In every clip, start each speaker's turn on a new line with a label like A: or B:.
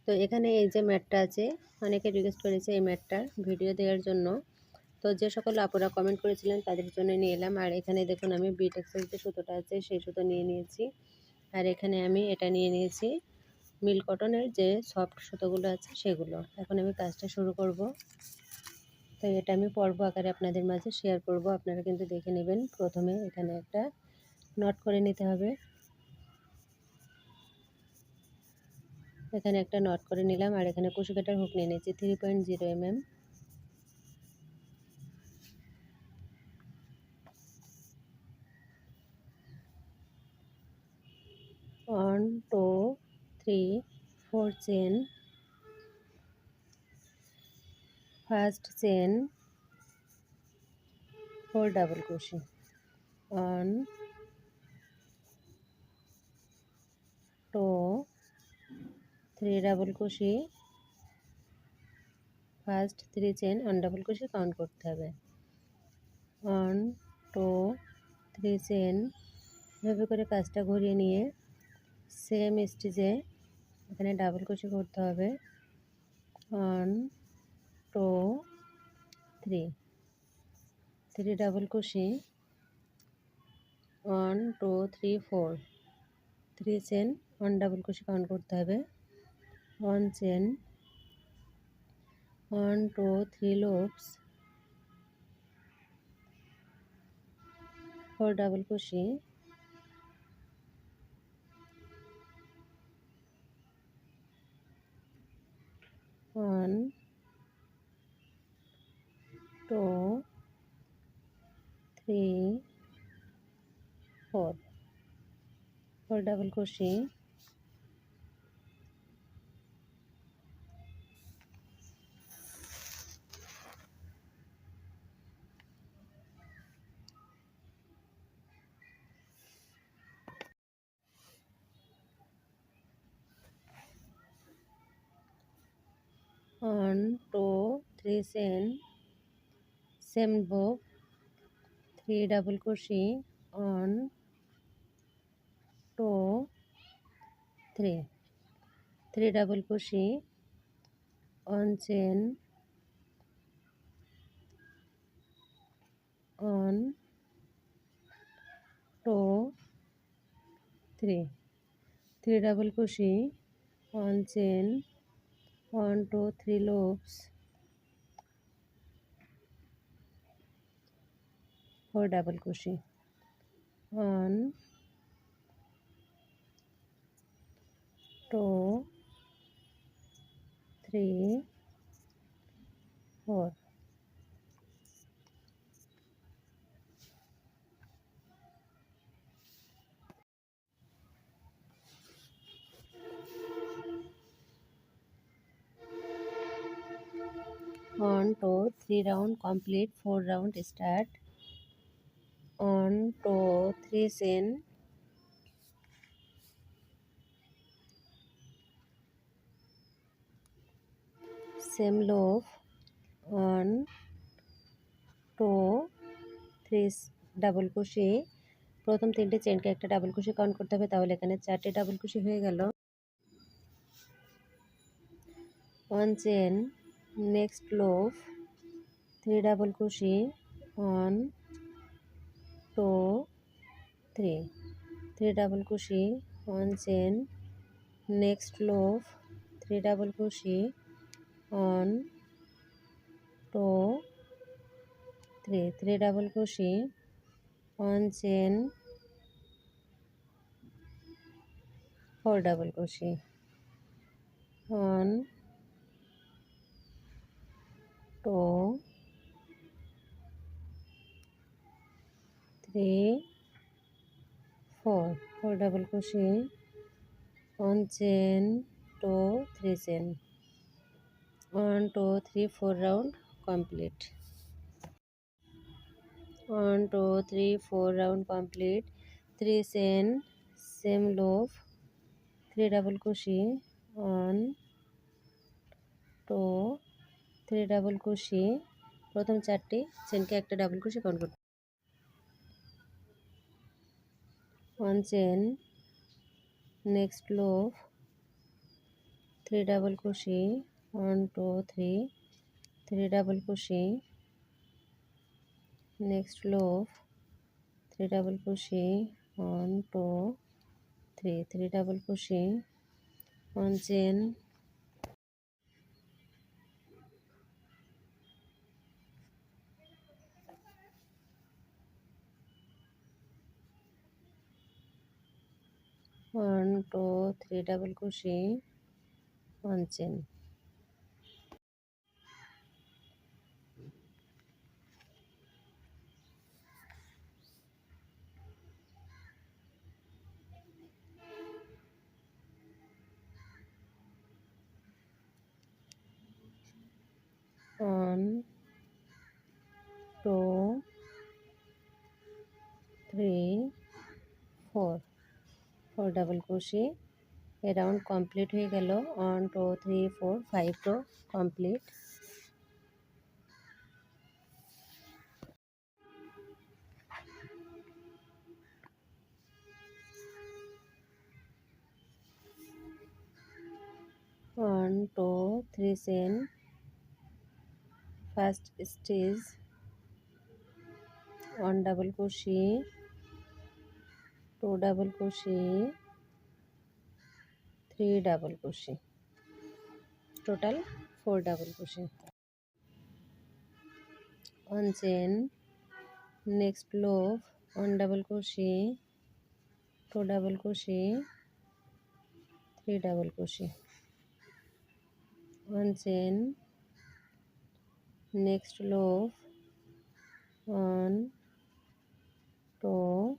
A: তো এখানে এই যে ম্যাটটা আছে, অনেকে রিকোয়েস্ট করেছে এই ম্যাটটার ভিডিও দেওয়ার জন্য। তো যে সকল আপুরা কমেন্ট করেছিলেন তাদের জন্য নিয়ে এলাম। আর এখানে দেখুন আমি বিটেক্সের যে সুতোটা আছে সেই সুতো নিয়ে নিয়েছি। আর এখানে আমি এটা নিয়ে নিয়েছি মিল কটনের যে সফট সুতোগুলো আছে সেগুলো। এখন আমি কাজটা শুরু করব। তো এটা আমি পর্ব আকারে আপনাদের মাঝে শেয়ার করব, আপনারা কিন্তু দেখে নেবেন। প্রথমে এখানে একটা নট করে নিতে হবে। এখানে একটা নট করে নিলাম। আর এখানে কুশি কাটার হুক নিয়ে নিয়েছি 3.0 mm। 1 2 3 4 chain, first chain 4 double কুশি, 1 2 3 ডাবল কুশি, ফার্স্ট 3 চেন 1 ডাবল কুশি কাউন্ট করতে হবে। 1 2 3 চেন, এভাবে করে কাজটা ঘুরিয়ে নিয়ে সেম স্টিচে এখানে ডাবল কুশি করতে হবে। 1 2 3 ডাবল কুশি, 1 2 3 4 3 চেন 1 ডাবল কুশি কাউন্ট করতে হবে। 1 চেন, 1 2 3 লুপস, 4 ডাবল কুশি, 1 2 3 4 ডাবল কুশি, 1 2 3 চেন, সেম বুক 3 ডাবল কুশি, 1 2 3 ডাবল কুশি, 1 চেন, 1 2 3 ডাবল কুশি, 1 চেন, 1 2 3 লুপস, 4 ডাবল কুশি, 1 2 3 4 1 2 3 round complete, 4 round start. 1 2 3 chain, same loop, 1 2 3 double কুশি। প্রথম 3টে চেনকে একটা ডাবল কুশি কাউন্ট করতে হবে, তাহলে এখানে 4টে ডাবল কুশি হয়ে গেল। 1 চেন, নেক্সট লুপ 3 ডাবল কুশি, 1 2 3 ডাবল কুশি, 1 চেন, নেক্সট লুপ 3 ডাবল কুশি, 1 2 3 ডাবল কুশি, 1 চেন, 4 ডাবল কুশি, 1 2 3 4 ডাবল কুশি, 1 chain, 2 3 chain, 1 2 3 4 round complete. 1 2 3 4 round complete. 3 chain, same loop, 3 double কুশি, 1 2 3 ডাবল কুশি। প্রথম 4টি চেনকে একটা ডাবল কুশি কাউন্ট করতে, 1 chain, next loop, 3 double crochet, 1 2 3, 3 double crochet, next loop, 3 double crochet, 1 2 3, 3 double crochet, 1 chain, 1 2 3 double crochet, 1 chain, 1 2 3 4, 4 double crochet, a round complete হয়ে গেল। 1 2 3 4 5 row complete। 1 2 3 chain, first stitch, 1 double crochet, 2 double crochet, 3 double crochet, total 4 double crochet, 1 chain, next loop, 1 double crochet, 2 double crochet, 3 double crochet, 1 chain, next loop, 1 2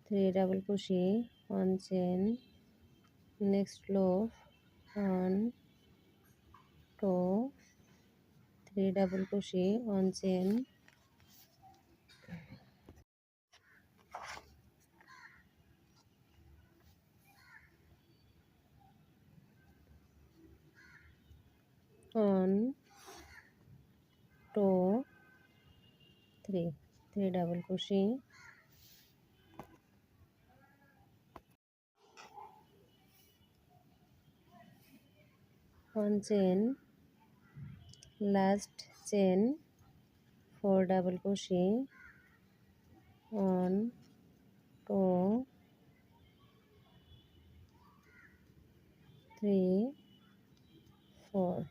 A: 3 double crochet, 1 chain, next loop, 1 2 3 double crochet, 1 chain, 1 2 3, 3 double crochet, 1 chain, last chain, 4 double crochet, 1 2 3 4,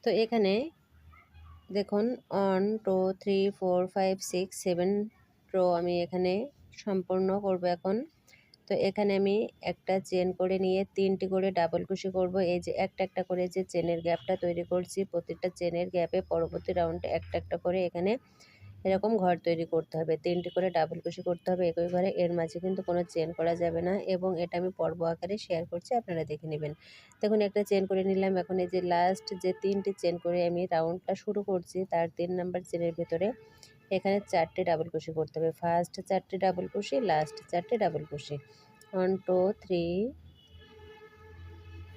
A: তো এখানে দেখুন 1 2 3 4 5 6 7 rho আমি এখানে সম্পূর্ণ করব এখন। তো এখানে আমি একটা চেন করে নিয়ে 3টি করে ডাবল কুশি করব। এই যে একটা একটা করে যে চেনের গ্যাপটা তৈরি করছি, প্রতিটা চেনের গ্যাপে পরবর্তী রাউন্ডে একটা একটা করে এখানে এরকম ঘর তৈরি করতে হবে। 3টি করে ডাবল কুশি করতে হবে একই ঘরে, এর মাঝে কিন্তু কোনো চেন করা যাবে না। এবং এটা আমি পর্ব আকারে শেয়ার করছি, আপনারা দেখে নেবেন। দেখুন একটা চেন করে নিলাম। এখন এই যে লাস্ট যে 3টি চেন করে আমি রাউন্ডটা শুরু করছি, তার 3 নাম্বার চেনের ভেতরে এখানে 4টি ডাবল কুশি করতে হবে। ফার্স্ট 4টি ডাবল কুশি, লাস্ট 4টি ডাবল কুশি, 1 2 3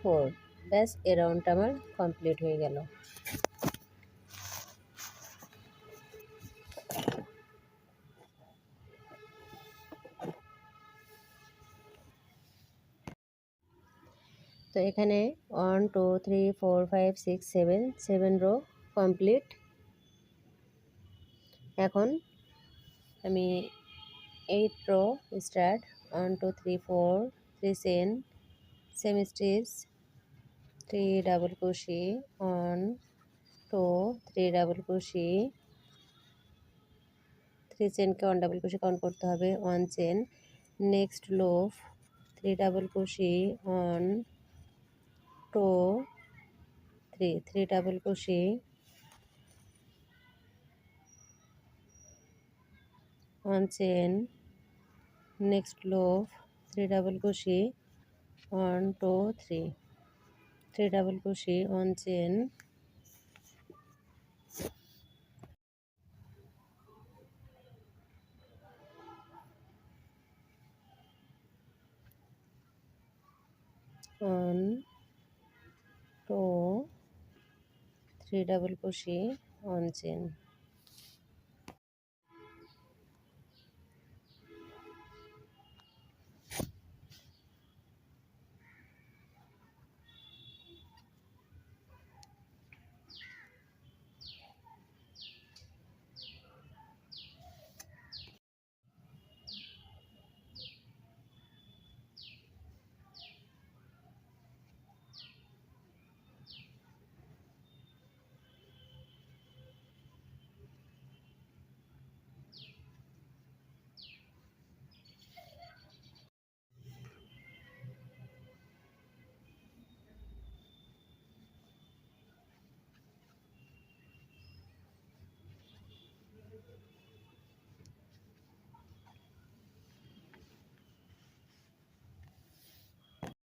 A: 4, ব্যাস এই রাউন্ডটা আমার কমপ্লিট হয়ে গেল। তো এখানে 1 2 3 4 5 6 7, 7 রো কমপ্লিট। এখন আমি 8 row start, 1 2 3 4, 3 chain, same stitch, 3 double crochet, 1 two 3 double crochet, 3 চেনকে 1 ডাবল ক্রোশি কাউন্ট করতে হবে, 1 chain. Next loop 3 double crochet, 1 2 3, 3 double crochet, 1 chain. Next loop 3 double crochet, 1 2 3, 3 double crochet, 1 chain. One two 3 double crochet, 1 chain.